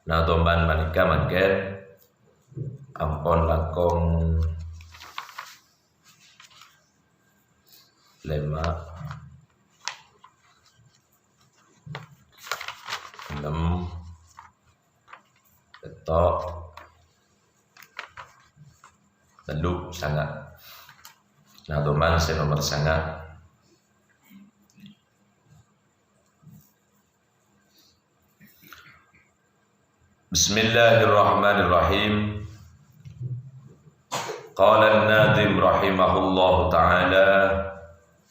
Nah tomban manika mangken ampun lakong 5 6 ketok telu sangat. Nah tomban nomor sangat. Bismillahirrahmanirrahim. Qala an-nadhim rahimahullahu ta'ala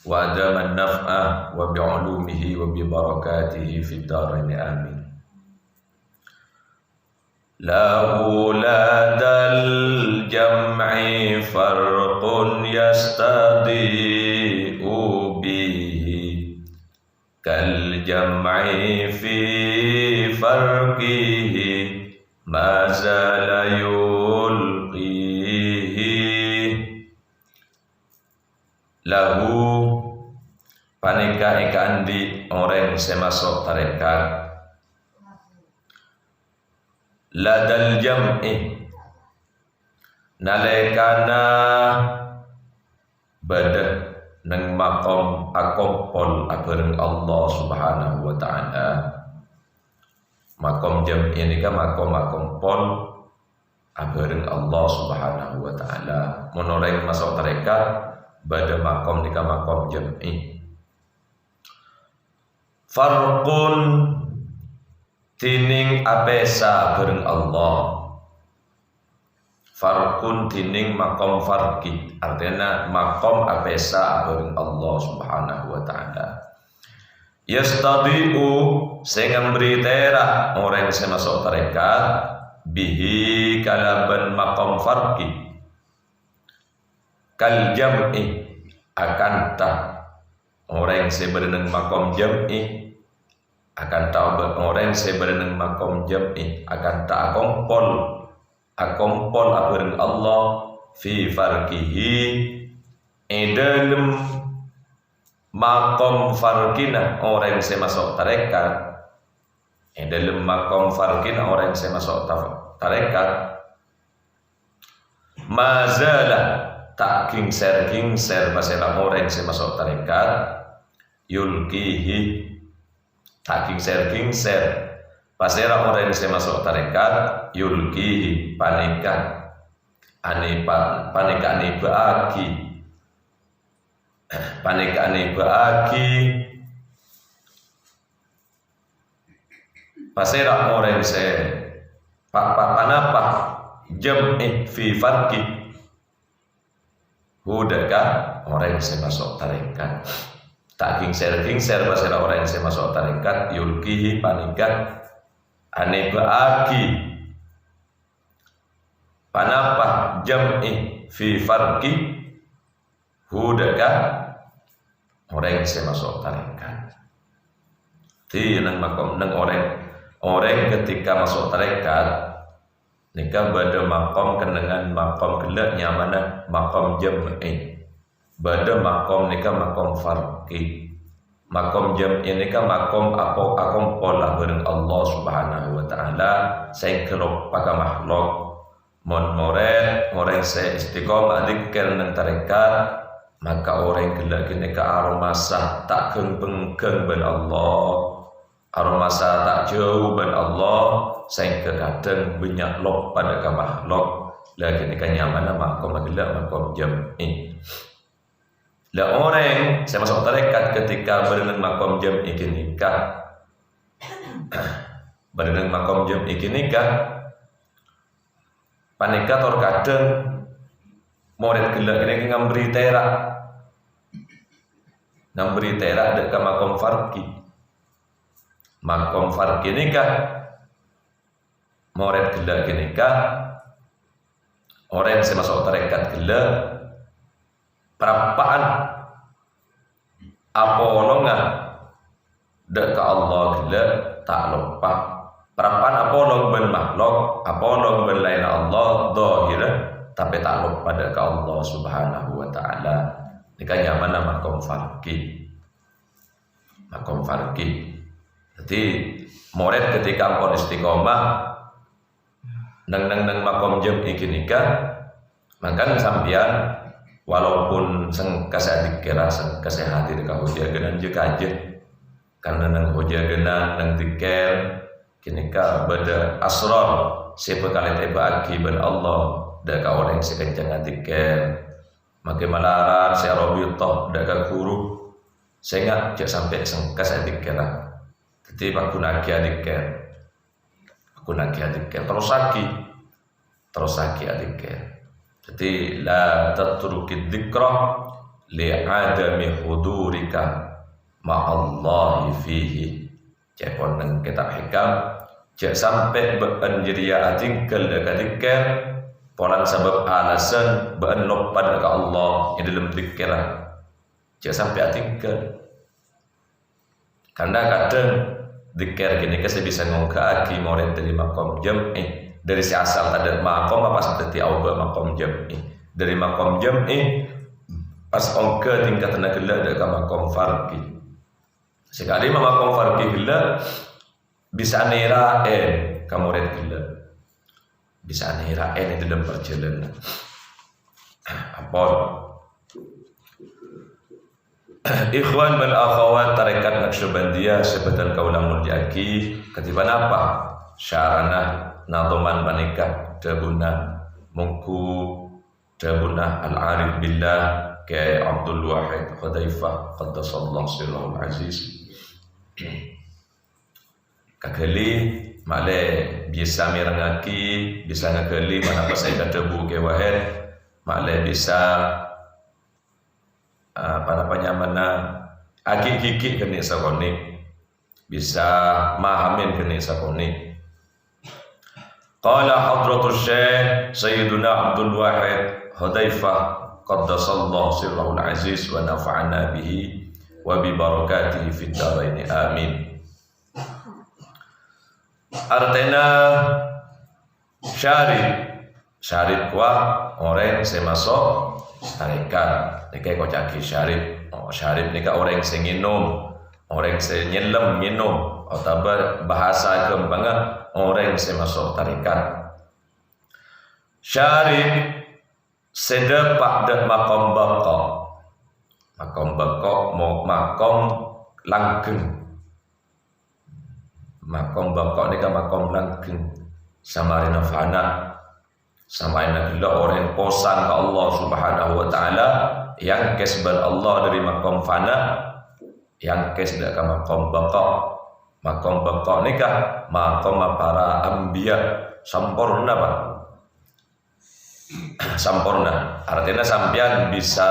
wa adama an-naf'a wa bi'ulumihi wa bi barakatihi fid dharain amin. Lahu ladal jam'i farqun yastadi'u bihi kal jam'i fi farqihi ma zala yulqihi. Lahu panika ikan di orang semasuk tarekat ladal jam'i nalekana badah nang makom akompol abareng Allah Subhanahu wa ta'ala. Makom jam'i ini kan makom akompol abareng Allah Subhanahu wa ta'ala. Menoreng masuk tarekat pada makom nika makom jam'i. Farqun tining apesa bareng Allah. Farqun tining makom farqi, artinya makom apesa bareng Allah Subhanahu wa ta'ala. Yastadi'u sing memberi tera orang yang masuk tarekat bihi kalaban makom farqi kal jam'i akan tak orang yang berenang makom jam'i akan tahu orang yang berenang makom jam'i akan tak akompol abareng Allah fi farqihi dalam makom farqina orang yang masuk tarekat dalam makom farqina orang yang masuk tarekat mazalah tak kingser pasal orang yang masuk tarekat yulkihi tak kingser pasal orang yang masuk tarekat yulkihi panikan baagi pasal orang yang panapa jam'i fi farqi hudaka orang yang masuk tarekat tak kingser pasal orang yang masuk tarekat yulkihi panikan baagi panapa jam'i fi farqi hudaka orang yang masuk tarekat. Di nang makom nang orang ketika masuk tarekat nika pada makom kenangan makom gelaknya mana makom jam'i pada makom nika makom farqi makom jam'i nika makom akom pola bareng Allah Subhanahu wa ta'ala saya kerop pada makhluk mon orang saya istiqomah dikir nang tarekat maka orang gelak kini ke aromasa tak geng ben Allah aromasa tak jauh ben Allah sehingga kadang banyak lok pada makhluk lagi ni kan nyaman makom gelak makom jam'i. Lah orang saya masuk tarekat ketika berenang makom jam'i nikah berenang makom jam'i nikah panika tor kadang murid gelak ini ngamberi terak dekat makom farqi nikah murid gelak nikah orang yang masuk tarekat gelak perapaan apolongan dekat Allah gelak tak lupa perapaan apolong ben makhluk apolong ben lain Allah zahirah tapi tak lupa dekat Allah Subhanahu wa ta'ala. Nikahnya mana makom farqi. Jadi murid ketika ampun istiqomah nang makom jam'i kinika mangkan sampean walaupun seng kasih dikira seng kasih hadir ka hoja genan je kaje karena nang hoja genan nang dikir kinika beda asrar siapa kali teba aki ben Allah da ka orang sekencang dikir make malaran si arabiyuh da ka guru sehingga jak sampai seng kasih dikira jadi aku nak dikir terus lagi dikir. Jadi la tatrukid dzikra li'adami hudurika ma'allahi fihi. Cekon nang kitab hikam cek sampai beanjiria tinggal dekat dzikir polan sebab alasan bean lopan ke Allah yang dalam dzikir. Cek sampai tinggal. Karena kadang dzikir gini kan saya bisa ngongkaki murid dari makom jam'i dari si asal ada makom apa seperti awal makom jam'i dari makom jam'i pas ongke tingkat tenaga gila ada ke makom farqi sekali makom farqi gila bisa nirain ke murid gila bisa nirain di dalam perjalanan apa Ikhwan dan akhwat tarekat Naqsyabandiyah sebetul kaulamul jaki ketiban apa syarana nadoman manikah dabuna mungku dabuna al-arif billah ke Abdul Wahid Hudzaifah qaddasallahu sirrahul aziz kakali male biasa mirangaki bisa ngakali mana pas saya katabu ke Wahid male bisa mana agik-gigik kena sakoni bisa mahamin kena sakoni qala hadratus syekh sayyiduna Abdul Wahid Hudzaifah qaddasallahu sirrahul aziz wa nafa'ana bihi wa bi barakatihi fid dharain amin artena syarif wa orang semasuk tarekat nikai kocaki syarif syarif nika orang yang minum orang yang nyelam minum atau bahasa kembangan orang yang masuk tarekat syarif sedepak dan makom bakok makom langgeng makom bakok nika makom langgeng samarina fana samaina gila orang yang posan ke Allah Subhanahu wa taala yang kesban Allah dari makom fana yang kes dak ka makom bakok nikah makom para anbiya sampurna Pak sampurna artinya sampean bisa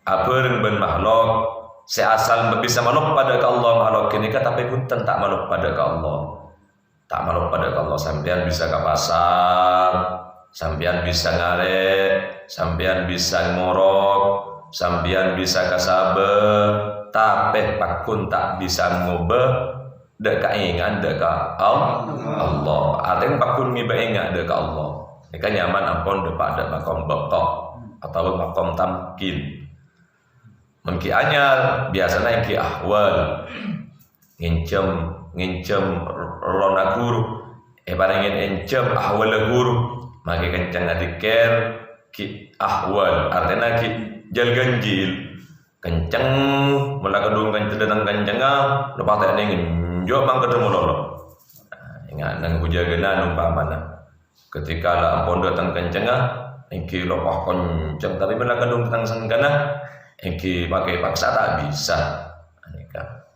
abeureng ben makhluk seasal bisa manuk pada ka Allah makhluk nikah tapi punten tak manuk pada ka Allah sampean bisa ke pasar sampean bisa ngarek, sampean bisa ngorok, sampean bisa kasabe, tapi pakun tak bisa ngubah, dek ingat dek Allah. Artinya pakun ngiba ingat dek Allah. Ini kan nyaman ampun depan ada makom bakok atau makom tamkin. Mungkin anyar biasanya yang ahwal, ngincem rona guru, barangin encem ahwal guru. Maka kencang adikir ki ahwal artinya ki jal ganjil kencang mula kedung kencang kencang lepas tak nengin jauh mang ketemu lolo ingat nang hujagenan umpamana ketika lah ampun datang kencang engki lepas kencang tapi mula kedung datang sengkana engki pakai paksa tak bisa anika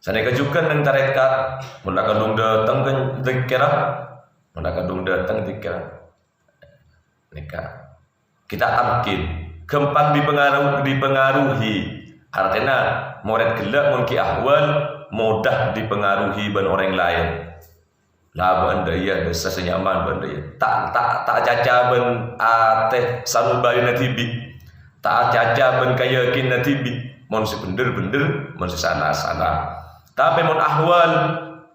sanika juga nang tarekat mula kedung datang dikira nikah kita tamkin gampang dipengaruhi artinya murid gelak mungkin ahwal mudah dipengaruhi ban orang lain lah benda ya desa senyaman benda ya tak caca ban ateh sanubari natibi tak caca ban kayakin natibi mon si bener mon si salah tapi mon ahwal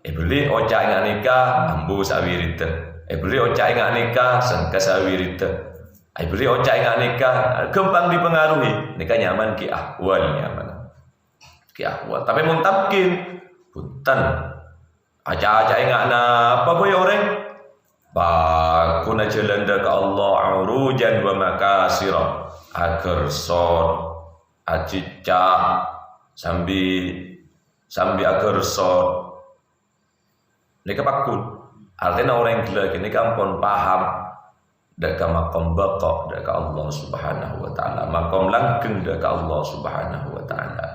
beli ocak ingat nikah ambu sawirita beli ocak ingat nikah sangka sawirita beli ocak ingat nikah gampang dipengaruhi nikah nyaman ki ahwal tapi mun tamkin punten aja ingat na apa boy orang jalan ke Allah urujan wa makasira agar sod acica sambil agar sod nika pakun artinya orang gila kini kampun paham deka makom baqa deka Allah subhanahu wa ta'ala makom langgeng deka Allah subhanahu wa ta'ala.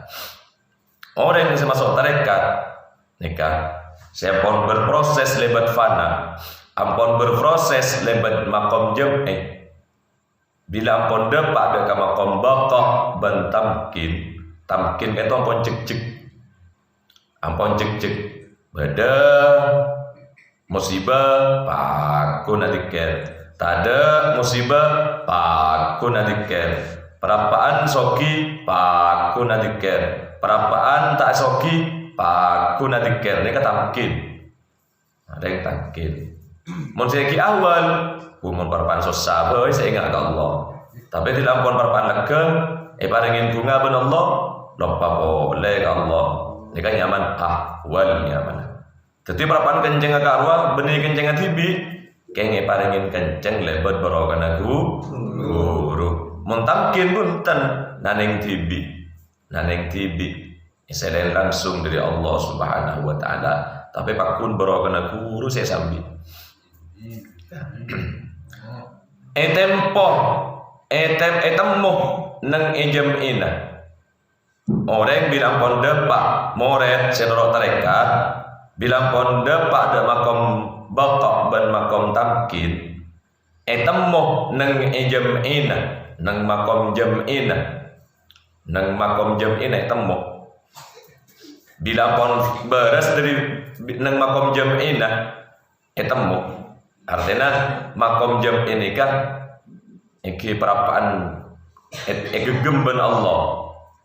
Orang yang masuk tarekat nika saya pun berproses lebat fana ampun berproses lebat makom jam'i bila ampun dapat deka makom baqa ban tamkin itu ampun cek bada musibah pakun adikel tada musibah pakun adikel perapaan soki pakun adikel perapaan tak soki pakun adikel ini tamkin ada yang tamkin mun seki awal mun perapaan susah boy saya ingat ke Allah tapi tidak ampun perapaan lega paringin bunga ben Allah lupa boleh ke Allah ini kan nyaman ahwal nyaman. Jadi perapaan kenceng agak arwah benih kenceng tibi kenge paringin kenceng lebat barokana guru muntamkin punten naneng tibi selain langsung dari Allah subhanahu wa ta'ala tapi pakun barokana guru saya sambil tempo nang ejam ina orang bilang pon depak moret senorok tarekat bilang pon depak ada makom baqa ban makom tamkin temmo nang ejam ina nang makom jam ina temmo bilang pon beres dari nang makom jam ina temmo artinya makom jam ini kan iki perapaan gegem ben Allah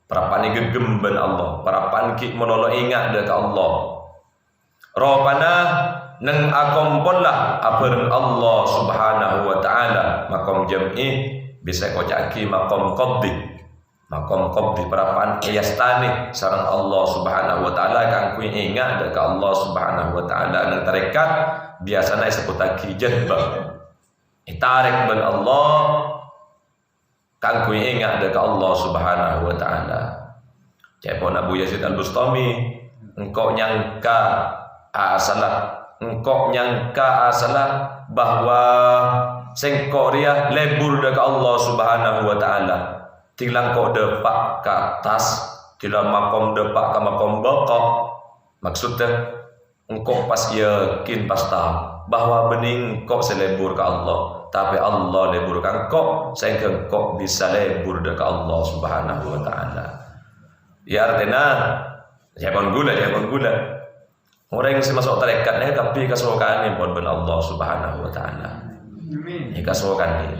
perapaan gegem ben Allah perapaan ki menolong ingat dek Allah ropana nang akompon lah abareng Allah subhanahu wa ta'ala makom jam'i bisa kocaki makom qabdi perapaan ayastani sareng Allah subhanahu wa ta'ala kang kuwi ingat dek Allah subhanahu wa ta'ala nang tarekat biasanya disebut lagi jadbah tarik ben Allah kang kuwi ingat dek Allah subhanahu wa ta'ala. Cepon Abu Yazid Al-Bustami engkau nyangka asalah bahwa sengkoria lebur dek Allah subhanahu wa ta'ala tilang kok depak ke atas tilang makom depak ke makom baqa maksudnya engkau pas yakin pas tahu bahwa bening kok selebur ke Allah tapi Allah lebur kan kok sehingga kok bisa lebur ke Allah subhanahu wa ta'ala ya artinya jangan gula orang yang masuk tarekat tapi kesukaan pun ben Allah subhanahu wa ta'ala ini kesukaan ini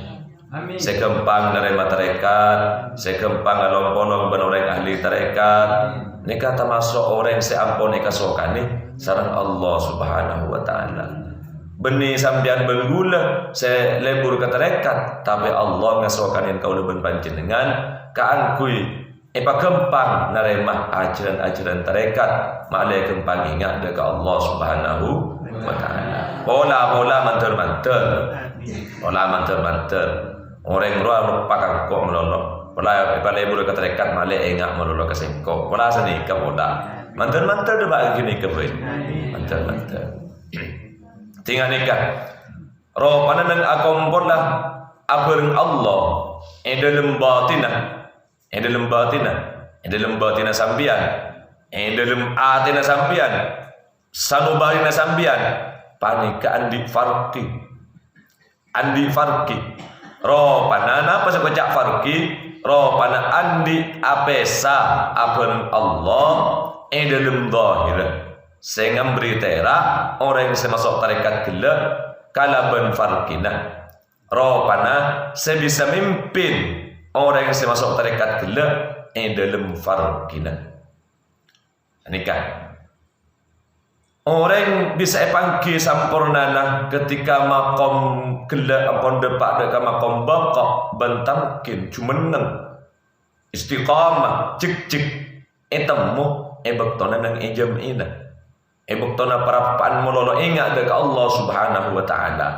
sekempang nerima tarekat sekempang alompono ben orang ahli tarekat ini kata masuk orang seampun ini kesukaan ini sareng Allah subhanahu wa ta'ala benih sambian bergula saya lebur ke tarekat tapi Allah ngasokanin kau leben panjenengan kaangkui kempang naremah ajaran tarekat malai kempang ingat dek Allah subhanahu wa ta'ala pola manter orang luar lupa kangkok melolok pola lebur ke tarekat malai ingat melolok ke sengkok pola seni ke pola manter dia bagi gini ke boy manter tinggal nikah ropana nang akompon lah abareng Allah dalam batina sambian dalam atina sambian sanubarina sambian panika andi farki ropana napa sekocak farki ropana andi apesa abareng Allah dalam zahir sehingga beri tera orang yang masuk tarekat gelap kalaban farkina ropana sebisa mimpin orang yang masuk tarekat gelap dalam farkina nikah orang bisa panggil sampurnana ketika makom gelap ampun depak dekat makom baqa bantamkin cumeneng istiqamah cik etemu bektona nang ejam ina bektona perapaan melolo ingat dek Allah subhanahu wa ta'ala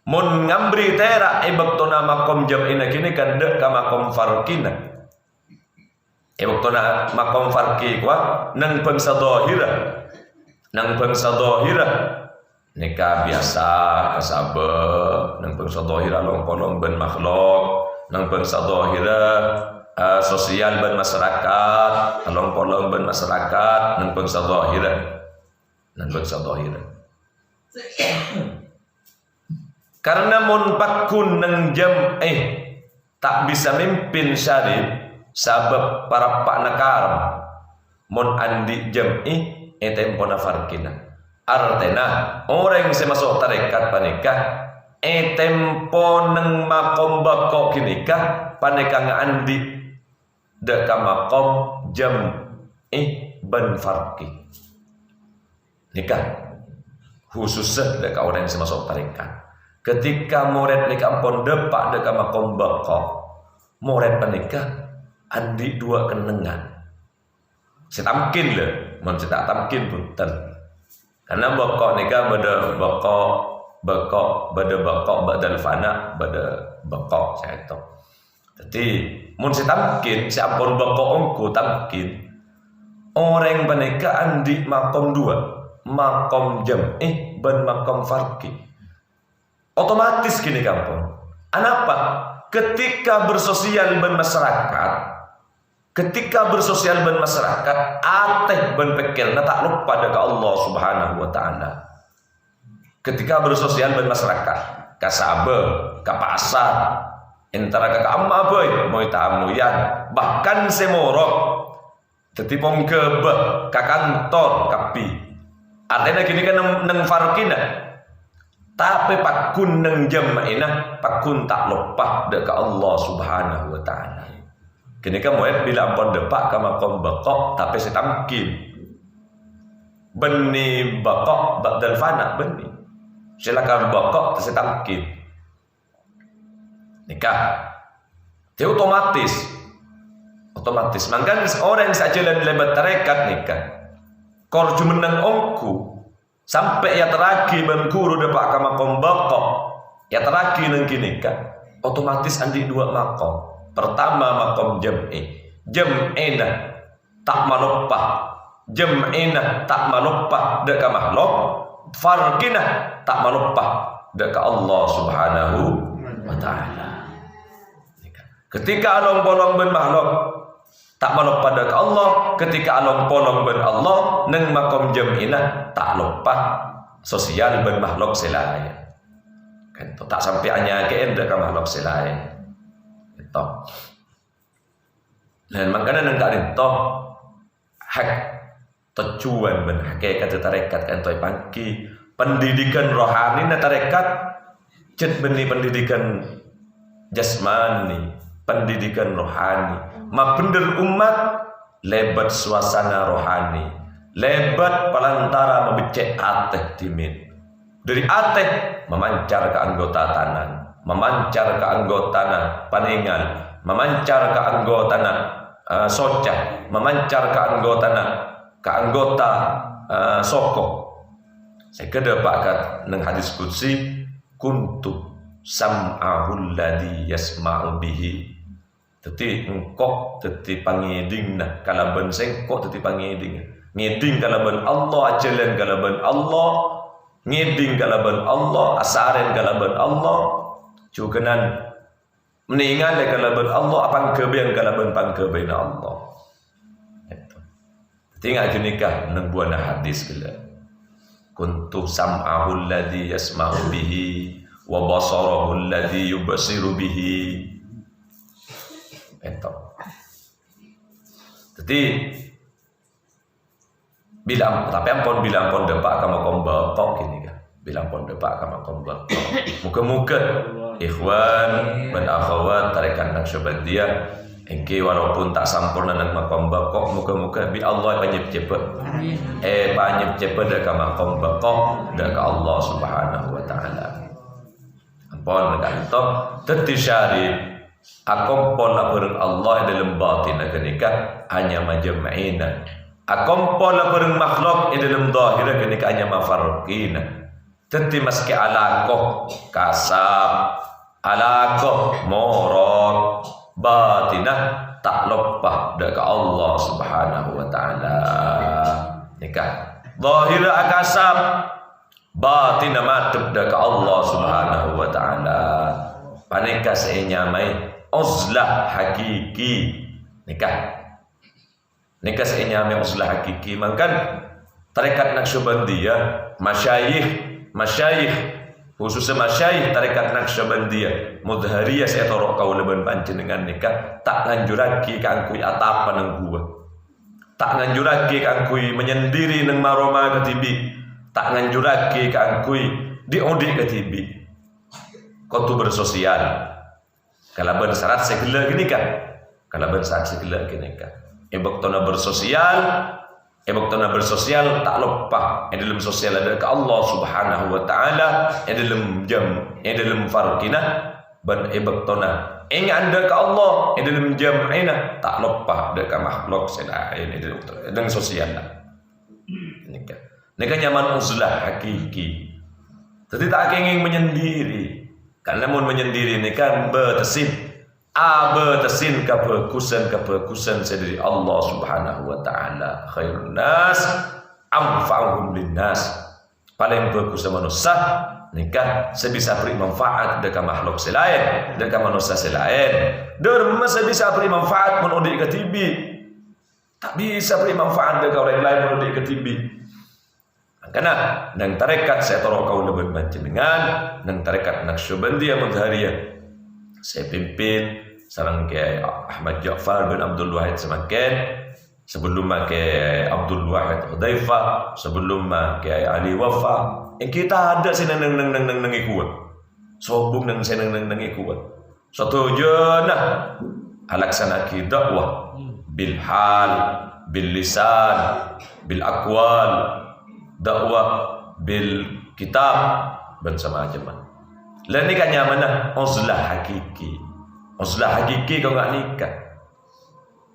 mun ngambri tera ibaktona makom jam'ina kini kan dek ka makom farqina ibaktona makom farqi kwa nang bangsa dhahira nikah biasa kasabe nang bangsa dhahira long-long ben makhluk nang bangsa dhahira sosial ben masyarakat long-long ben masyarakat nang bangsa dhahira karena mun pakun nang jam tak bisa mimpin syarif sabab para pak nakaram mun andi jam tempona farkina artena orang yang masuk tarekat panikah tempo nang makom bako kinikah panikah ngandi deka makom jam ban farki nikah khususnya deka orang yang masuk tarekat ketika murid nikah pon depak deka makom bako murid panikah andi dua kenengan setamkin lah mun tak tamkin punten karena bako nikah bada bako badal fana bada bako saya tahu jadi mun setamkin siapun bako ongku tamkin orang panikah andi makom dua makom jam ban makom farki otomatis gini kampung anapa ketika bersosial ben masyarakat ateh ben pikirna tak lupa dekat Allah Subhanahu wa taala ketika bersosial ben masyarakat ka sabe ka pasar antara ka amma boy moy tamuyan bahkan semorok dadi pongkebe ka kantor kapi artinya gini kan nang farkina tapi pakun nang jam'ina pakun tak lupa dekat Allah Subhanahu wa taala kini kan murid bila ampun depak ka makom bakok tapi setamkin beni bakok badal fana beni silakan bakok setamkin nikah dia otomatis mangkan orang saja lebat tarekat nikah korju menang ongku sampai ya teragi bengkuru depak ka makom bakok ya teragi nang kini kan otomatis andi dua makom pertama makom jam'ina tak malupah deka makhluk farqina tak malupah deka Allah Subhanahu wa taala ketika along-bolong ben makhluk tak malupah deka Allah ketika along-bolong ben Allah nang makom jam'ina tak lupa sosial ben makhluk selain kan tak sampai hanya ke deka makhluk selain dan makanya nang itu hak tujuan ben hakikat tarekat kan toy pangki pendidikan rohani na tarekat cet beni pendidikan jasmani pendidikan rohani ma bener umat lebat suasana rohani lebat pelantara membecek ateh timin dari ateh memancar ke anggota tanan memancar ke anggota paningan, memancar ke anggota socah, memancar ke anggota soko. Saya kena pakat nang hadis qudsi kuntu sam'ahul ladzi yasma'u bihi. Dadi engkau dadi pangedingna kalaban sengkok dadi pangeding. Ngeding kalaban Allah ajalan kalaban Allah, ngeding kalaban Allah, asaren kalaban Allah. Cukenan meningan le kalaban Allah apang kebean kalaban pangkebean Allah. Itu. Tinggal jenikah nang buana hadis gila. Kuntu sam'ahul ladzi yasma'u bihi wa basarahu alladhi yubsiru bihi. Itu. Jadi tapi ampun bilang pon depak kama kombakok gini kan. Bilang pon depak kama kombakok. Muka-muka ikhwan dan akhwat tarekat Naqsyabandiyah engke walaupun tak sampurna nang makom bakok muka-muka bi Allah panjep cepet panjep cepet dak makom bakok dak Allah Subhanahu wa taala ampun kanto dadi syarif akompon laporan Allah dalam batin kenika hanya majma'ina akompon laporan makhluk dalam zahir kenika hanya mafarqina Teti meski alakoh kasab, alakoh morot, batinah tak lepas dekat Allah Subhanahu wa taala. Nikah. Zahir kasab, batinah matub dekat Allah Subhanahu wa taala. Panika senyamai uzlah hakiki. Nikah. Nikah senyamai uzlah hakiki. Mangkan tarekat Naqsyabandiyah, masyayikh khususnya masyayikh tarekat Naqsyabandiyah mudhariyah saya torok kau leban panjenengan nikah tak nganjuraki kangkui atapan nang gua, tak nganjuraki kangkui menyendiri nang maroma ketibi, tak nganjuraki kangkui diodik ketibi kau tu bersosial kalaban syarat segala gini kan, kalaban syarat segala gini kan ibaktona bersosial tak lepas yang dalam sosial ada ke Allah Subhanahu wa taala, yang dalam jam, yang dalam farqina ban ibaktona yang anda ke Allah, yang dalam jam'ina tak lepas dekat makhluk selain dengan sosial. Nikah nyaman uzlah hakiki. Jadi tak ingin menyendiri. Karena mun menyendiri ni kan bertesin bertesin kebagusan sendiri Allah Subhanahu wa taala. Khairun nas anfa'uhum linnas. Paling bagus manusia nikah sebisa beri manfaat dekat makhluk selain, dekat manusia selain. Derma sebisa beri manfaat menudik ke tibi. Tak bisa beri manfaat dekat orang lain menudik ke tibi. Karena nang tarekat saya torok kau lebih panjenengan, nang tarekat Naqsyabandiyah Mudhariyah saya pimpin sareng ke Ahmad Ja'far bin Abdul Wahid semakin sebelum ke Abdul Wahid Hudzaifah, sebelum ke Ali Wafa. Kita ada sih nang ikut. Sobung nang nang ikut. Satu jenah alaksana dakwah bil hal, bil lisan, bil aqwal, dakwah bil kitab dan sama aja man. Lah nikah nyamanah uzlah hakiki. Uzlah hakiki kau enggak nikah.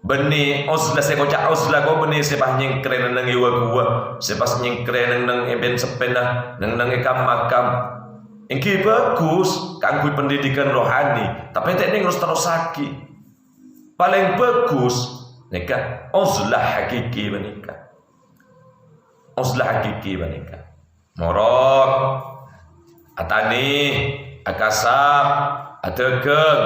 Beni uzlah saya kocak uzlah kau beni sepah nyengkren nang iwa gua, sepah nyengkren nang emben sepena, nang ikam makam. Engki bagus kanggo pendidikan rohani, tapi tek ning terus saki. Paling bagus nikah uzlah hakiki menikah. Uzlah hakiki menikah. Morok atani akasab ategeng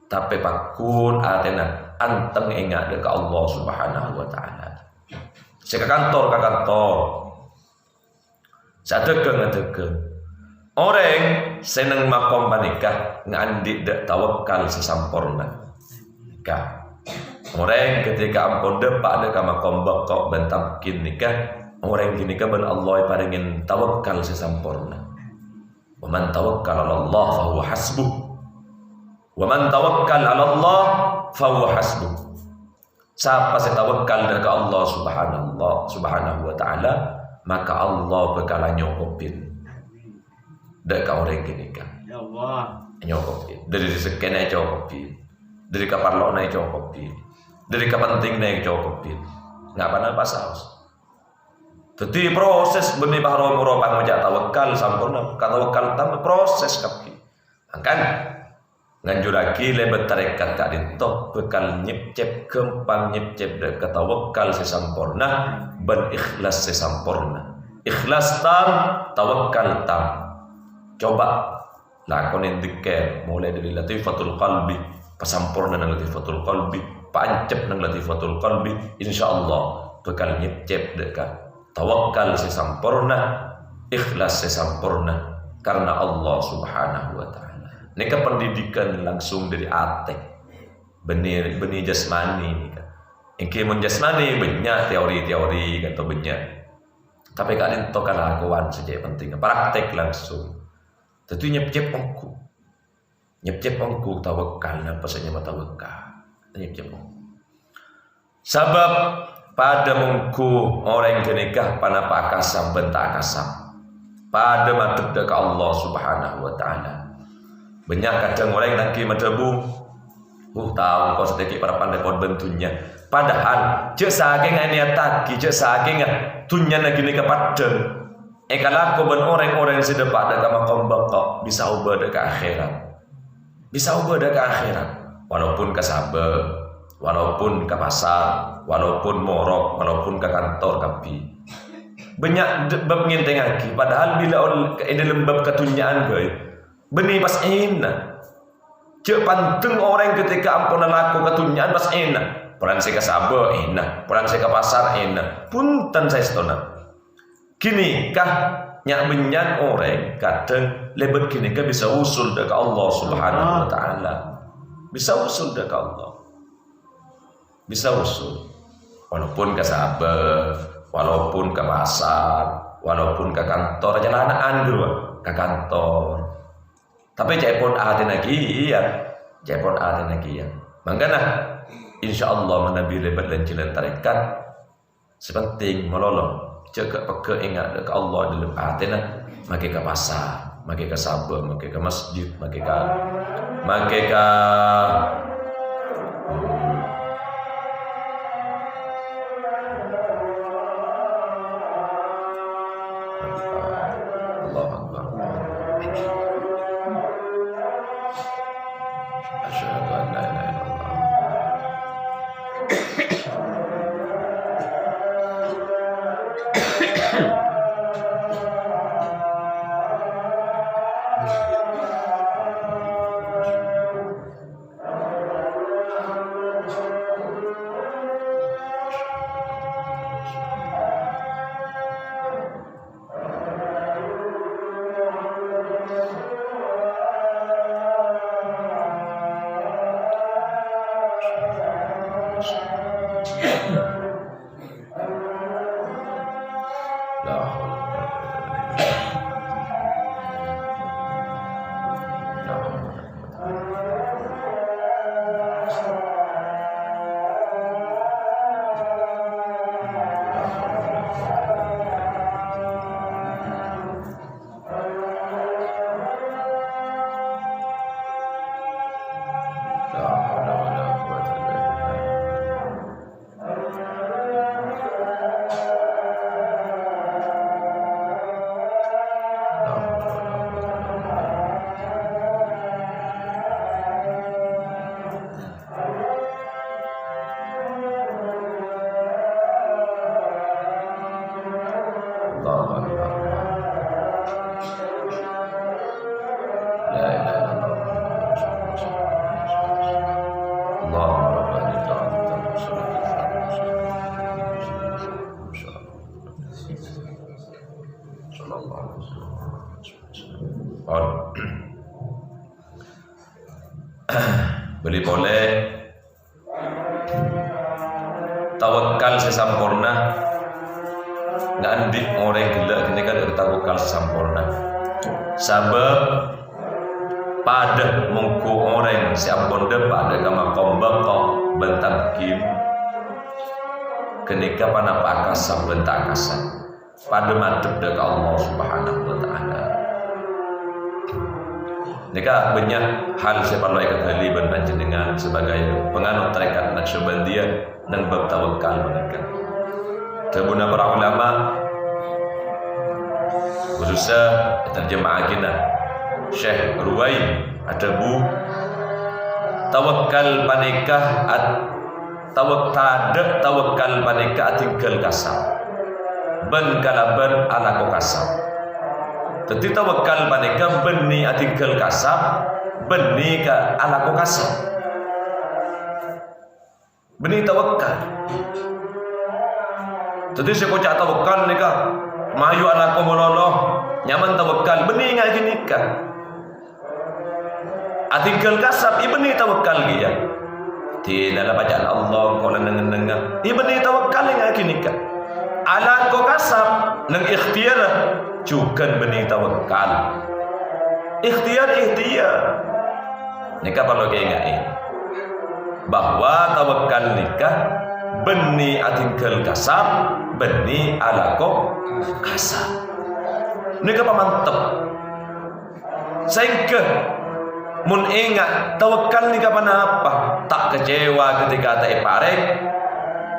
tapi pakun atena anteng ingat dekat Allah Subhanahu wa taala. Saya ke kantor saya tegeng orang seneng makom panikah ngandi dak tawakal sesampurna nikah. Orang ketika ampun depak dekat makom bakok bentamkin nikah, orang gini kan Allah paringin tawakal sesampurna. Wa man tawakkal 'ala Allah fa huwa hasbuh. Wa man tawakkal 'ala Allah fa huwa hasbuh. Siapa yang tawakal dekat Allah Subhanahu wa taala, maka Allah bakalan nyokopin. Dekat orang gini kan. Ya Allah. Nyokopin. Dari rezekine nyokopin. Dari kaparlona nyokopin. Dari kepentingnya nyokopin. Ngapa saus. Jadi proses benih bahro muropang majak tawakal sampurna katawakal tambah proses kaki. Kan nganjuraki lebet tarekat kak dinto bekal nyepcep kempang nyepcep de katawakal sesampurna ben ikhlas sesampurna. Ikhlas tam tawakal tam. Coba lakonin dikir mulai dari latifatul qalbi pasampurna nang latifatul qalbi pancep nang latifatul qalbi insyaallah bekal nyepcep dekat tawakal sesampurna, ikhlas sesampurna karena Allah Subhanahu wa taala. Nika pendidikan langsung dari ate. Benih jasmani nika. Engke mun jasmani banyak teori-teori atau banyak. Tapi kalian to kalakuan saja penting. Praktek langsung. Tentu nyep-nyep ongku. Nyep-nyep ongku tawakal apa saja tawakal. Nyep-nyep ongku. Sabab pada mungku orang kenikah panapa akasam bentak akasam pada madep dekat Allah Subhanahu wa taala. Banyak kadang orang nangki madebu tahu kau sedikit para pandai pot bentunya padahal cek saking niat taki cek saking tunya lagi nikah padeng Kalau aku ben orang-orang sedepak dekat makom baqa bisa ubah dekat akhirat. Bisa ubah dekat akhirat. Walaupun ke sabar, walaupun ke pasar, walaupun morok, walaupun ke kantor kapi. Banyak bab ngenteng lagi. Padahal bila ini lembab ketunyaan gue, beni pas enak. Cek panteng orang ketika ampun laku ketunyaan pas enak. Pulang saya ke sabar enak, pulang saya ke pasar enak. Punten saya setona. Kini kah nyak benyan orang kadang lebat kini kah bisa usul dekat Allah Subhanahu wa taala. Bisa usul dekat Allah. Bisa usul. Walaupun ke sabar, walaupun ke pasar, walaupun ke kantor jalanaan dulu ke kantor. Tapi cepon ada lagi ya. Cepon ada lagi ya. Mangkana insyaallah menabi lebat dan jalan tarekat sepenting melolo. Jaga peka ingat dekat Allah dalam hatinya, makai ke pasar, makai ke sabar, makai ke masjid, makai ke Allah Akbar. Asyhadu an la ilaha illallah. Beli boleh tawakal sesampurna nggak andik orang gila ini kan tawakal sesampurna sabab pada mungku orang siapun pada kama kombak bentamkin kenika panapa akasam bentak akasam pada madep dekat Allah Subhanahu wa taala. Nika banyak hal siapa lain kali berpanjenengan sebagai penganut tarekat Naqsyabandiyah dan bab tawakal mereka. Kebuna para ulama khususnya terjemah kita Syekh Ruwai ada bu tawakal panikah tawakal panikah tinggal kasar ban kalaban ala ko kasar. Tetapi tawakal panika beni atinggal kasab beni ka ala ko kasab. Beni tawakal. Tetapi saya kocak tawakal nika mayu ala ko mololoh nyaman tawakal beni ngaki nikah. Atinggal kasab ibni tawakal dia. Tidak bacaan Allah kalau nengah ibni tawakal ngaki nikah. Ala ko kasab nang ikhtiar juga benih tawakal. Ikhtiar nikah perlu keingatin bahwa tawakal nikah benih atinggal kasab benih alako kasab nikah pamantep sehingga mun ingat tawakal nikah apa tak kecewa ketika tak parek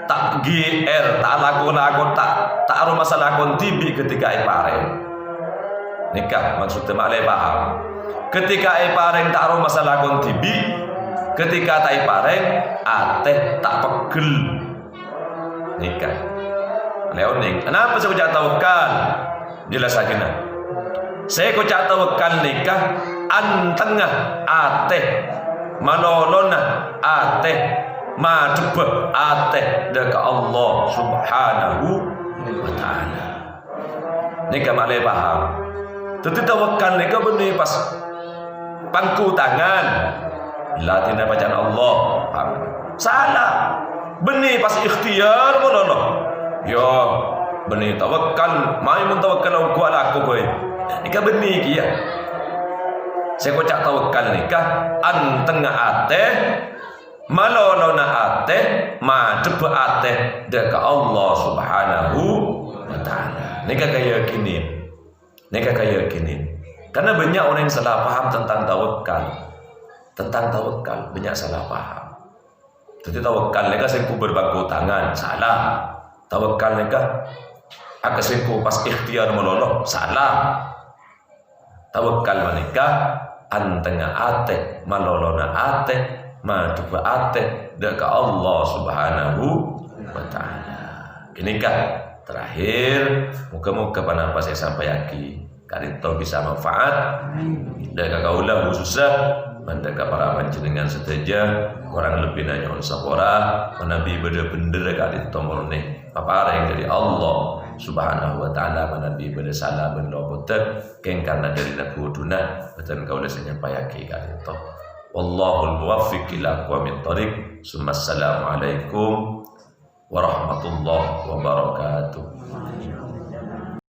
tak GR, tak lakon tak aro masalah kon tibi ketika pareng. Nikah maksudnya malai paham. Ketika pareng tak aro masalah kon tibi, ketika tak pareng ateh tak pegel. Nikah. Leoning. Kenapa saya ucap tawakal? Jelas aja. Saya ucap tawakal nikah antengah ateh manolona ateh madhep ateh deka Allah Subhanahu wa taala. Nikah malai paham. Tentu tawakal nikah benih pas pangku tangan latih bacaan Allah. Paham. Salah. Benih pas ikhtiar monono. Yo, benih tawakal, mai mun tawakal ku ala aku kowe. Nikah benih ki ya. Saya kocak tawakal nikah antengah ateh malolona ateh madhep ateh deka Allah Subhanahu wa taala. Nikah kaya gini. Nikah kaya gini. Karena banyak orang yang salah paham tentang tawakal. Tentang tawakal banyak salah paham. Jadi tawakal nikah singku berbangku tangan, salah. Tawakal nikah agak singku pas ikhtiar meloloh, salah. Tawakal menikah antengah ate malolona ate madhep ate deka Allah Subhanahu wa taala. Inikah terakhir, muka-muka apa saya sampaikan karito bisa manfaat deka kaula khususnya mendeka para panjenengan seteja kurang lebih nanya on sapora menabi bener-bener karito morne apa yang dari Allah Subhanahu wa taala menabi beda salah ben loboten keng karena dari nakuduna betul kaula sampaikan karito. Wallahul muwaffiq ila aqwamit thoriq. Assalamualaikum warahmatullahi wabarakatuh.